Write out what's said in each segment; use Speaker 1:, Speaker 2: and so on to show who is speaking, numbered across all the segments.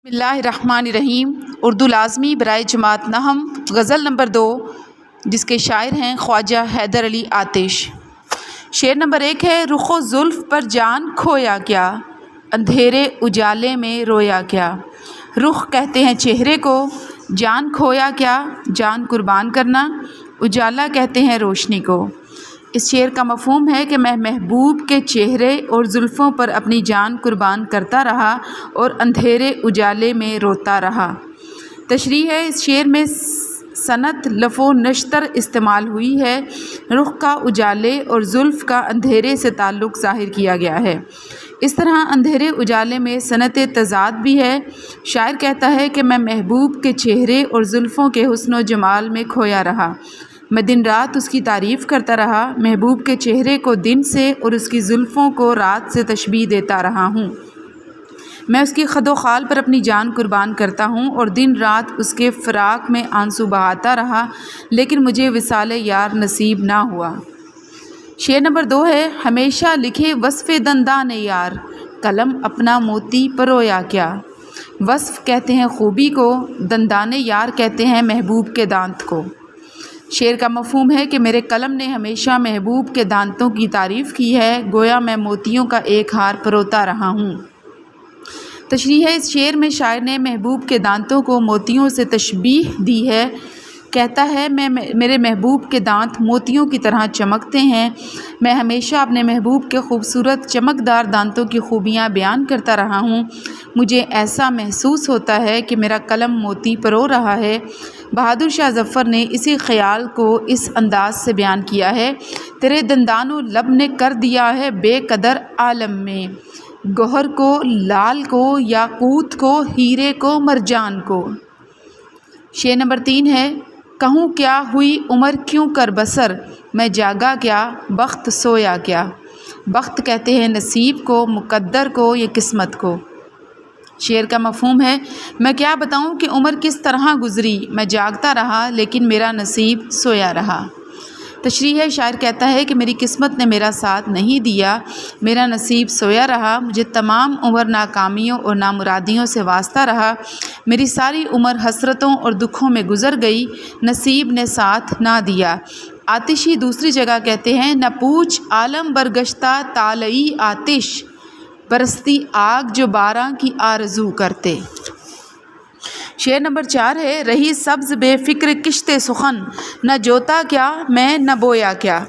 Speaker 1: بسم اللہ الرحمن الرحیم۔ اردو لازمی برائے جماعت نہم، غزل نمبر 2، جس کے شاعر ہیں خواجہ حیدر علی آتش۔ شعر نمبر 1 ہے: رخ و زلف پر جان کھویا کیا، اندھیرے اجالے میں رویا کیا۔ رخ کہتے ہیں چہرے کو، جان کھویا کیا، جان قربان کرنا، اجالا کہتے ہیں روشنی کو۔ اس شعر کا مفہوم ہے کہ میں محبوب کے چہرے اور زلفوں پر اپنی جان قربان کرتا رہا اور اندھیرے اجالے میں روتا رہا۔ تشریح ہے: اس شعر میں صنعت لف و نشتر استعمال ہوئی ہے۔ رخ کا اجالے اور زلف کا اندھیرے سے تعلق ظاہر کیا گیا ہے۔ اس طرح اندھیرے اجالے میں صنعت تضاد بھی ہے۔ شاعر کہتا ہے کہ میں محبوب کے چہرے اور زلفوں کے حسن و جمال میں کھویا رہا، میں دن رات اس کی تعریف کرتا رہا، محبوب کے چہرے کو دن سے اور اس کی زلفوں کو رات سے تشبیہ دیتا رہا ہوں۔ میں اس کی خد و خال پر اپنی جان قربان کرتا ہوں اور دن رات اس کے فراق میں آنسو بہاتا رہا، لیکن مجھے وصال یار نصیب نہ ہوا۔ شعر نمبر 2 ہے: ہمیشہ لکھے وصف دندان یار، قلم اپنا موتی پرویا کیا۔ وصف کہتے ہیں خوبی کو، دندان یار کہتے ہیں محبوب کے دانت کو۔ شعر کا مفہوم ہے کہ میرے قلم نے ہمیشہ محبوب کے دانتوں کی تعریف کی ہے، گویا میں موتیوں کا ایک ہار پروتا رہا ہوں۔ تشریح ہے: اس شعر میں شاعر نے محبوب کے دانتوں کو موتیوں سے تشبیہ دی ہے۔ کہتا ہے میرے محبوب کے دانت موتیوں کی طرح چمکتے ہیں، میں ہمیشہ اپنے محبوب کے خوبصورت چمکدار دانتوں کی خوبیاں بیان کرتا رہا ہوں، مجھے ایسا محسوس ہوتا ہے کہ میرا قلم موتی پرو رہا ہے۔ بہادر شاہ ظفر نے اسی خیال کو اس انداز سے بیان کیا ہے: تیرے دندان و لب نے کر دیا ہے بے قدر عالم میں، گوہر کو لال کو، یاقوت کو، ہیرے کو، مرجان کو۔ شعر نمبر 3 ہے: کہوں کیا ہوئی عمر کیوں کر بسر، میں جاگا کیا، بخت سویا کیا۔ بخت کہتے ہیں نصیب کو، مقدر کو یا قسمت کو۔ شعر کا مفہوم ہے: میں کیا بتاؤں کہ عمر کس طرح گزری، میں جاگتا رہا لیکن میرا نصیب سویا رہا۔ تشریح ہے: شاعر کہتا ہے کہ میری قسمت نے میرا ساتھ نہیں دیا، میرا نصیب سویا رہا، مجھے تمام عمر ناکامیوں اور نامرادیوں سے واسطہ رہا، میری ساری عمر حسرتوں اور دکھوں میں گزر گئی، نصیب نے ساتھ نہ دیا۔ آتشی دوسری جگہ کہتے ہیں: نہ پوچھ عالم برگشتہ طالعی آتش، برستی آگ جو باراں کی آرزو کرتے۔ شعر نمبر 4 ہے: رہی سبز بے فکر کشت سخن، نہ جوتا کیا میں نہ بویا کیا۔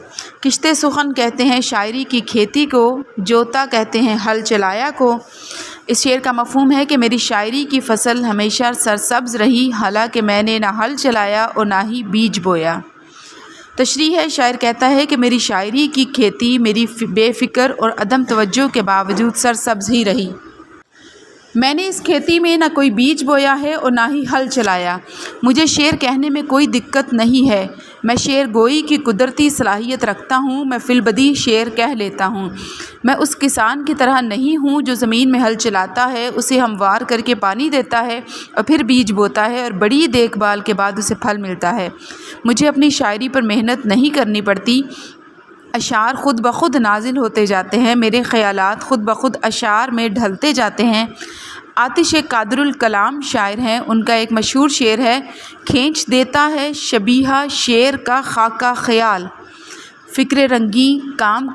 Speaker 1: کشت سخن کہتے ہیں شاعری کی کھیتی کو، جوتا کہتے ہیں ہل چلایا کو۔ اس شعر کا مفہوم ہے کہ میری شاعری کی فصل ہمیشہ سرسبز رہی، حالانکہ میں نے نہ ہل چلایا اور نہ ہی بیج بویا۔ تشریح ہے: شاعر کہتا ہے کہ میری شاعری کی کھیتی میری بے فکر اور عدم توجہ کے باوجود سرسبز ہی رہی، میں نے اس کھیتی میں نہ کوئی بیج بویا ہے اور نہ ہی ہل چلایا۔ مجھے شعر کہنے میں کوئی دقت نہیں ہے، میں شعر گوئی کی قدرتی صلاحیت رکھتا ہوں، میں فی البدیہہ شعر کہہ لیتا ہوں۔ میں اس کسان کی طرح نہیں ہوں جو زمین میں ہل چلاتا ہے، اسے ہموار کر کے پانی دیتا ہے اور پھر بیج بوتا ہے اور بڑی دیکھ بھال کے بعد اسے پھل ملتا ہے۔ مجھے اپنی شاعری پر محنت نہیں کرنی پڑتی، اشعار خود بخود نازل ہوتے جاتے ہیں، میرے خیالات خود بخود اشعار میں ڈھلتے جاتے ہیں۔ آتش ایک قادر الکلام شاعر ہیں، ان کا ایک مشہور شعر ہے: کھینچ دیتا ہے شبیہہ شعر کا خاکہ خیال، فکر رنگیں کام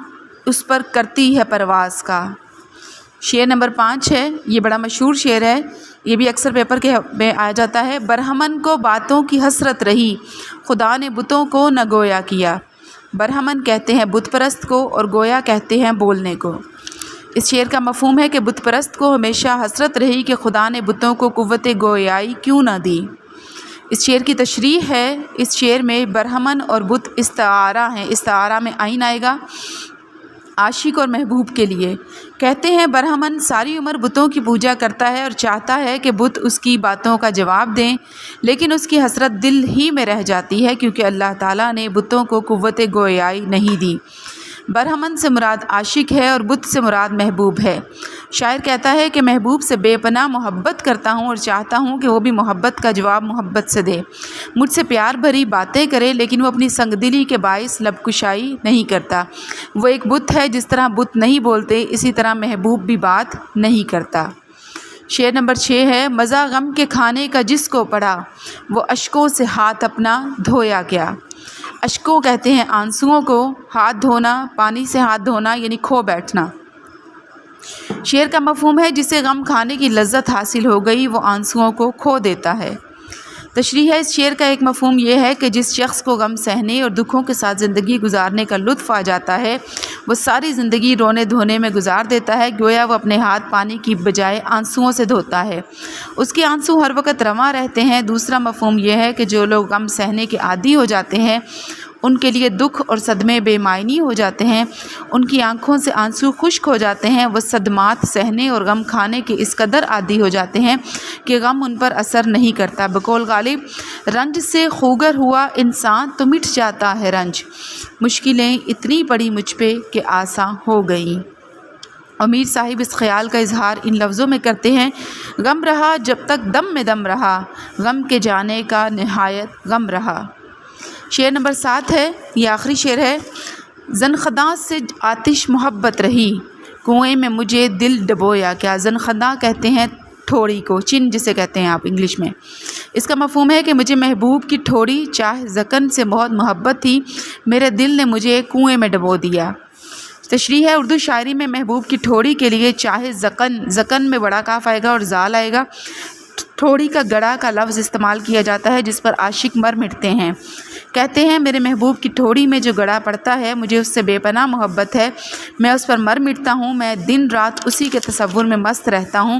Speaker 1: اس پر کرتی ہے پرواز کا۔ شعر نمبر 5 ہے، یہ بڑا مشہور شعر ہے، یہ بھی اکثر پیپر کے میں آ جاتا ہے: برہمن کو باتوں کی حسرت رہی، خدا نے بتوں کو نہ گویا کیا۔ برہمن کہتے ہیں بت پرست کو اور گویا کہتے ہیں بولنے کو۔ اس شعر کا مفہوم ہے کہ بت پرست کو ہمیشہ حسرت رہی کہ خدا نے بتوں کو قوت گویائی کیوں نہ دی۔ اس شعر کی تشریح ہے: اس شعر میں برہمن اور بت استعارہ ہیں، استعارہ میں عین آئے گا، عاشق اور محبوب کے لیے۔ کہتے ہیں برہمن ساری عمر بتوں کی پوجا کرتا ہے اور چاہتا ہے کہ بت اس کی باتوں کا جواب دیں، لیکن اس کی حسرت دل ہی میں رہ جاتی ہے کیونکہ اللہ تعالیٰ نے بتوں کو قوت گویائی نہیں دی۔ برہمن سے مراد عاشق ہے اور بت سے مراد محبوب ہے۔ شاعر کہتا ہے کہ محبوب سے بے پناہ محبت کرتا ہوں اور چاہتا ہوں کہ وہ بھی محبت کا جواب محبت سے دے، مجھ سے پیار بھری باتیں کرے، لیکن وہ اپنی سنگ دلی کے باعث لب کشائی نہیں کرتا۔ وہ ایک بت ہے، جس طرح بت نہیں بولتے اسی طرح محبوب بھی بات نہیں کرتا۔ شعر نمبر 6 ہے مزہ غم کے کھانے کا جس کو پڑا وہ اشکوں سے ہاتھ اپنا دھویا کیا۔ اشکوں کہتے ہیں آنسوؤں کو، ہاتھ دھونا، پانی سے ہاتھ دھونا یعنی کھو بیٹھنا۔ شعر کا مفہوم ہے جسے غم کھانے کی لذت حاصل ہو گئی وہ آنسوؤں کو کھو دیتا ہے۔ تشریح ہے اس شعر کا ایک مفہوم یہ ہے کہ جس شخص کو غم سہنے اور دکھوں کے ساتھ زندگی گزارنے کا لطف آ جاتا ہے وہ ساری زندگی رونے دھونے میں گزار دیتا ہے، گویا وہ اپنے ہاتھ پانی کی بجائے آنسوؤں سے دھوتا ہے، اس کے آنسو ہر وقت رواں رہتے ہیں۔ دوسرا مفہوم یہ ہے کہ جو لوگ غم سہنے کے عادی ہو جاتے ہیں ان کے لیے دکھ اور صدمے بے معنی ہو جاتے ہیں، ان کی آنکھوں سے آنسو خشک ہو جاتے ہیں، وہ صدمات سہنے اور غم کھانے کے اس قدر عادی ہو جاتے ہیں کہ غم ان پر اثر نہیں کرتا۔ بقول غالب رنج سے خوگر ہوا انسان تو مٹ جاتا ہے رنج، مشکلیں اتنی پڑی مجھ پہ کہ آساں ہو گئیں۔ امیر صاحب اس خیال کا اظہار ان لفظوں میں کرتے ہیں غم رہا جب تک دم میں دم رہا، غم کے جانے کا نہایت غم رہا۔ شعر نمبر 7 ہے، یہ آخری شعر ہے زنخداں سے آتش محبت رہی کنویں میں مجھے دل ڈبویا کیا۔ زنخداں کہتے ہیں ٹھوڑی کو، چن جسے کہتے ہیں آپ انگلش میں۔ اس کا مفہوم ہے کہ مجھے محبوب کی ٹھوڑی چاہ زکن سے بہت محبت تھی، میرے دل نے مجھے کنویں میں ڈبو دیا۔ تشریح ہے اردو شاعری میں محبوب کی ٹھوڑی کے لیے چاہے زکن میں بڑا کاف آئے گا اور زال آئے گا، ٹھوڑی کا گڑا کا لفظ استعمال کیا جاتا ہے جس پر عاشق مر مٹتے ہیں۔ کہتے ہیں میرے محبوب کی ٹھوڑی میں جو گڑا پڑتا ہے مجھے اس سے بے پناہ محبت ہے، میں اس پر مر مٹتا ہوں، میں دن رات اسی کے تصور میں مست رہتا ہوں،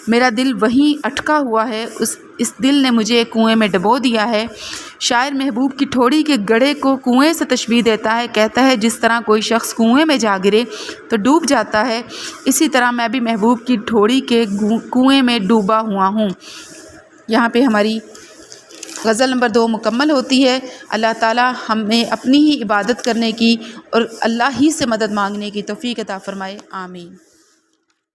Speaker 1: میرا دل وہیں اٹکا ہوا ہے، اس دل نے مجھے کنویں میں ڈبو دیا ہے۔ شاعر محبوب کی ٹھوڑی کے گڑے کو کنویں سے تشبیہ دیتا ہے، کہتا ہے جس طرح کوئی شخص کنویں میں جا گرے تو ڈوب جاتا ہے اسی طرح میں بھی محبوب کی ٹھوڑی کے کنویں میں ڈوبا ہوا ہوں۔ یہاں پہ ہماری غزل نمبر 2 مکمل ہوتی ہے۔ اللہ تعالی ہمیں اپنی ہی عبادت کرنے کی اور اللہ ہی سے مدد مانگنے کی توفیق عطا فرمائے، آمین۔